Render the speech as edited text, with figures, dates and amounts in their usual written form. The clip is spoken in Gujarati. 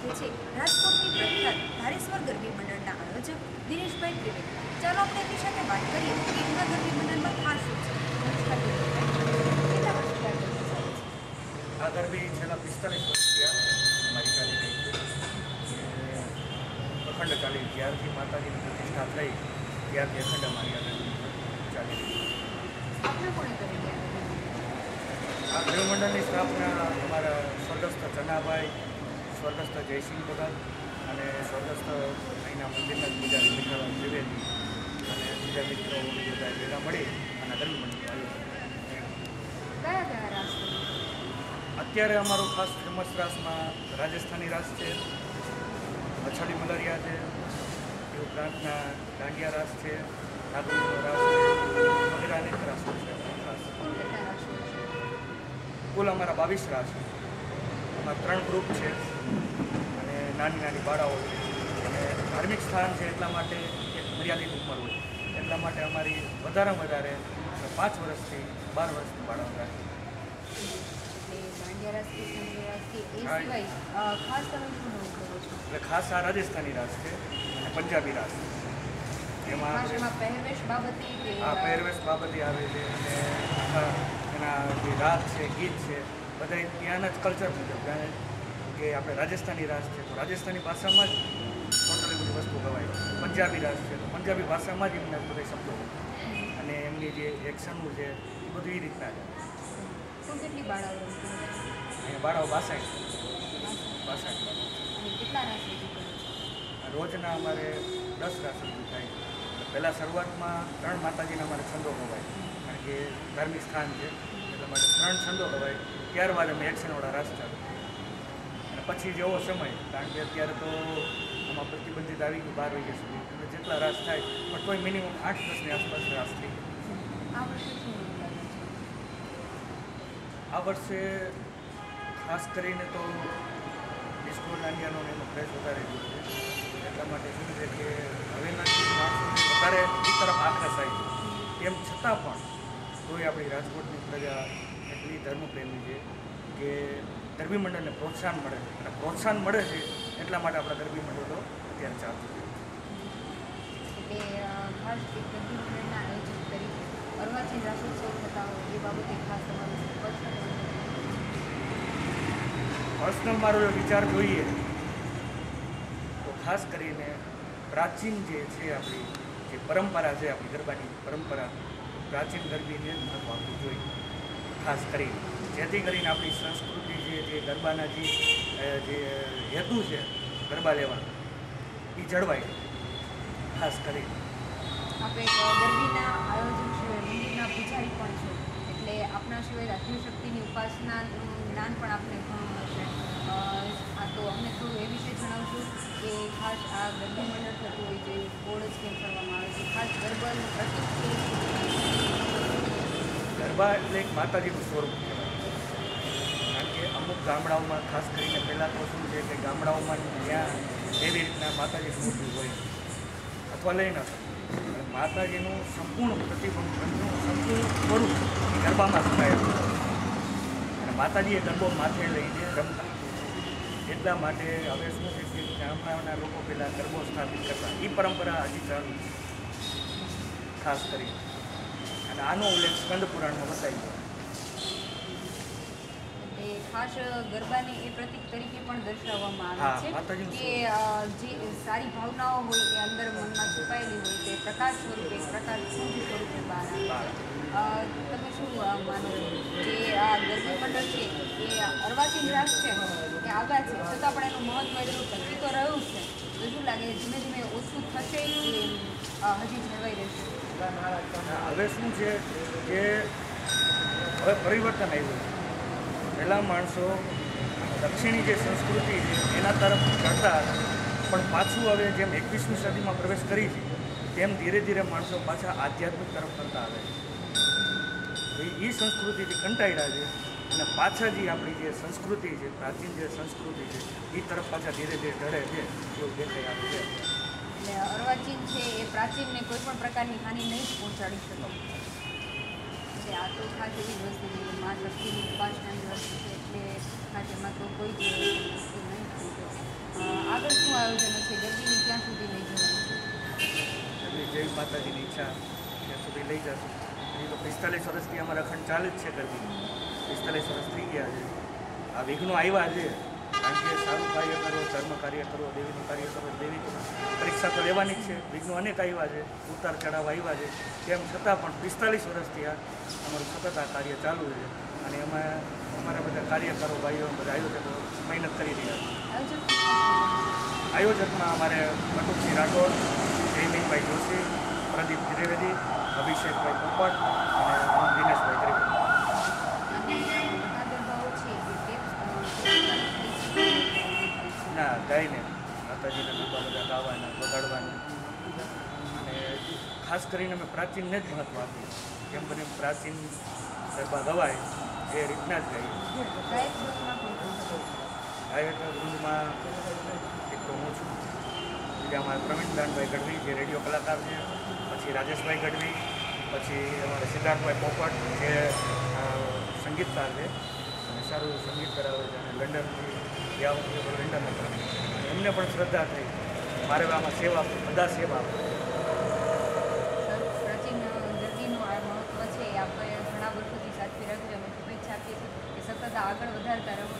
સાથે છે રાજકોટની પ્રખ્યાત ધારેશ્વર ગરબી મંડળના આયોજક દિનેશભાઈ ત્રિવેદી. ચાલો આપણે એમની સાથે વાત કરીએ કે એમના ગરબી મંડળમાં ખાસ શું છે. નમસ્કાર કેટલા વર્ષથી આ ગરબી ચાલે છે? આ ગરબી છેલ્લા 45 વર્ષથી અમારી ચાલી રહી છે. અખંડ ચાલી જ્યારથી માતાજીની પ્રતિષ્ઠા થઈ ત્યારથી અખંડ અમારી આ ગરબી ચાલી રહી છે. સ્થાપના કોણે કરેલી આ ગૃહ મંડળની સ્થાપના અમારા સ્વર્ગસ્થ ચન્નાભાઈ, સ્વર્ગસ્થ જયસિંહ ભગત અને સ્વર્ગસ્થ અહીંના મંદિરના પૂજારી મીઠાલાલ ત્રિવેદી અને બીજા મિત્રો બધા ભેગા મળી અને ગરબી મંડળ કયા કયા રાસ? અત્યારે અમારું ખાસ ફેમસ રાસમાં રાજસ્થાની રાસ છે, અછડી મલરિયા છે, એ ઉપરાંતના દાંડિયા રાસ છે, નાગોરીનો રાસ છે, વગેરે અનેક રાસો છે. ખાસ કુલ અમારા 22 રાસ છે. એમાં 3 ગ્રુપ છે અને નાની નાની બાળાઓ છે. અને ધાર્મિક સ્થાન છે એટલા માટે એક મર્યાદિત ઉંમર હોય એટલા માટે અમારી વધારેમાં વધારે 5 વર્ષથી 12 વર્ષની બાળાઓ રાખી. એટલે ખાસ આ રાજસ્થાની રાસ છે અને પંજાબી રાસ. એમાં પહેરવેશ બાબતે પહેરવેશ બાબતે આવે છે અને આખા એના જે રાસ છે, ગીત છે, બધા ત્યાંના જ કલ્ચર મુજબ. કારણ કે આપણે રાજસ્થાની રાસ છે તો રાજસ્થાની ભાષામાં જ ટોટલી બધી વસ્તુ ગવાય. પંજાબી રાસ છે તો પંજાબી ભાષામાં જ એમને બધા શબ્દો અને એમની જે એક્શનનું છે એ બધું એ રીતના છે. કેટલી બાળાઓ? અહીંયા બાળાઓ 62. કેટલા રાસ રોજના અમારે 10 રાસ રજૂ થાય. પહેલાં શરૂઆતમાં 3 માતાજીના અમારે છંદો ગવાય કારણ કે ધાર્મિક સ્થાન છે એટલા માટે 3 છંદો ગવાય. ત્યારબાદ અમે એક્શનવાળા રાસ ચાલુ અને પછી જેવો સમય, કારણ કે અત્યારે તો આમાં પ્રતિબંધિત આવી ગયું 12 વાગ્યા સુધી એટલે જેટલા રાસ થાય પણ કોઈ મિનિમમ 8-10ની આસપાસ રાસ થઈ જાય. આ વર્ષે ખાસ કરીને તો ડિસ્કો દાંડિયાનો એનો ક્રેઝ વધારે ગયો છે. એટલા માટે શું છે કે હવેના માણસોને વધારે એ તરફ આકર્ષ આવી છે. તેમ છતાં પણ તોય આપણી રાજકોટની પ્રજા એટલી ધર્મપ્રેમી છે કે ગરબી મંડળને પ્રોત્સાહન મળે છે અને પ્રોત્સાહન મળે છે એટલા માટે આપણા ગરબી મંડળો અત્યારે ચાલુ છે. એટલે ખાસ એક ગરબી મંડળના આયોજક તરીકે અર્વાચીન રાસોત્સવ થતા હોય એ બાબતે ખાસ તમારું પર્સનલ મારો વિચાર જોઈએ તો ખાસ કરીને પ્રાચીન જે છે આપણી જે પરંપરા છે, આપણી ગરબાની પરંપરા, પ્રાચીન ગરબીને મહત્વ આપવું જોઈએ ખાસ કરીને, જેથી કરીને આપણી સંસ્કૃતિ છે, જે ગરબાના જે હેતુ છે ગરબા લેવાનો એ જળવાય ખાસ કરીને. આપણે ગરબીના આયોજન સિવાય મંદિરના પૂજારી પણ છે એટલે આપણા સિવાય આત્મશક્તિની ઉપાસના જ્ઞાન પણ આપણે ઘણું હશે. આ તો અમને થોડું એ વિશે જણાવશું કે ખાસ આ ગરબી મંડળ થતું હોય જે બોર્ડ જ કેમ કરવામાં આવે છે, ખાસ ગરબાનું પ્રતિક છે. ગરબા એટલે એક માતાજીનું સ્વરૂપ કહેવાય. કારણ કે અમુક ગામડાઓમાં ખાસ કરીને પહેલાં તો શું છે કે ગામડાઓમાં ત્યાં એવી રીતના માતાજીનું મૂર્તિ હોય અથવા લઈ ન શકે. માતાજીનું સંપૂર્ણ પ્રતિબંધ, સંપૂર્ણ સ્વરૂપ ગરબામાં સમાયેલું અને માતાજીએ ગરબો માથે લઈને રમતા. એટલા માટે હવે શું છે કે ગામડાના લોકો પહેલાં ગરબો સ્થાપિત કરતા. એ પરંપરા હજી ચાલુ છે ખાસ કરીને અને આનો ઉલ્લેખ સ્કંદ પુરાણમાં બતાવી ગયો. ખાસ ગરબાને એ પ્રતીક તરીકે પણ દર્શાવવામાં આવે છે કે જે સારી ભાવનાઓ હોય એ અંદર મનમાં છુપાયેલી હોય તે પ્રકાશ સ્વરૂપે, પ્રકાશ સ્વરૂપે બહાર આવે છે. તમે શું માનો જે આ ગરબી મંડળ છે એ અર્વાચીન રાસ છે એ આગળ છે છતાં પણ એનું મહત્વ એટલું ટકી તો રહ્યું છે તો શું લાગે ધીમે ધીમે ઓછું થશે કે હજી જળવાઈ રહેશે? હવે શું છે કે હવે પરિવર્તન આવ્યું છે. પહેલાં માણસો દક્ષિણી જે સંસ્કૃતિ છે એના તરફ જતા હતા પણ પાછું હવે જેમ 21મી સદીમાં પ્રવેશ કરી છે તેમ ધીરે ધીરે માણસો પાછા આધ્યાત્મિક તરફ કરતા આવે છે. એ સંસ્કૃતિથી કંટાળ્યા છે અને પાછા જે આપણી જે સંસ્કૃતિ છે, પ્રાચીન જે સંસ્કૃતિ છે એ તરફ પાછા ધીરે ધીરે ઢળે છે એવું દેખાઈ આવે છે. એટલે અર્વાચીન છે એ પ્રાચીનને કોઈ પણ પ્રકારની હાનિ નહીં જ પહોંચાડી શકે. આ તો ખાસ એવી જ વસ્તુ છે કે મા શક્તિની ઉપાસનાની વસ્તુ છે એટલે ખાસ એમાં તો કોઈ જ વસ્તુ નહીં થતી. લઈ જશું. હજી તો 45 વર્ષથી અમારા અખંડ ચાલે જ છે ગરબી. 45 વર્ષ થઈ ગયા છે. આ વિઘ્નો આવ્યા છે, કારણ કે સારું કાર્ય કરો, ધર્મ કાર્ય કરો, દેવીનું કાર્ય કરો, દેવી પરીક્ષા તો લેવાની જ છે. વિઘ્નો અનેક આવ્યા છે, ઉતાર ચઢાવ આવ્યા છે, તેમ છતાં પણ 45 વર્ષથી આ અમારું સતત આ કાર્ય ચાલુ છે. અને એમાં અમારા બધા કાર્યકરો ભાઈઓ બધા આયોજકો મહેનત કરી રહ્યા છે. આયોજકમાં અમારે કટુકસિંહ રાઠોડ, જયમીનભાઈ જોશી, પ્રદીપ ત્રિવેદી, અભિષેકભાઈ પોપટ અને હું દિનેશભાઈ ત્રિવેદી. ના, ગાઈને માતાજીના ગરબા બધા ગાવાના, વગાડવાના. અને ખાસ કરીને અમે પ્રાચીનને જ મહત્ત્વ આપ્યું. કેમ બને પ્રાચીન ગરબા ગવાય એ રીતના જ ગાઈએ. ગાયક વૃંદમાં એક તો હું છું, બીજા અમારા પ્રવીણદાનભાઈ ગઢવી જે રેડિયો કલાકાર છે, પછી રાજેશભાઈ ગઢવી, પછી અમારા સિદ્ધાર્થભાઈ પોપટ જે સંગીતકાર છે અને સારું સંગીત કરાવે છે અને લંડનથી ગયા વખતે પણ લંડન હતા. એમને પણ શ્રદ્ધા થઈ મારે આમાં સેવા આપું, બધા સેવા આપું. પ્રાચીન ગરબીનું આ મહત્વ છે એ આપણે ઘણા વર્ષોથી સાચવી રાખ્યું. અમે શુભેચ્છા આપીએ છીએ કે સતત આગળ વધારતા રહો.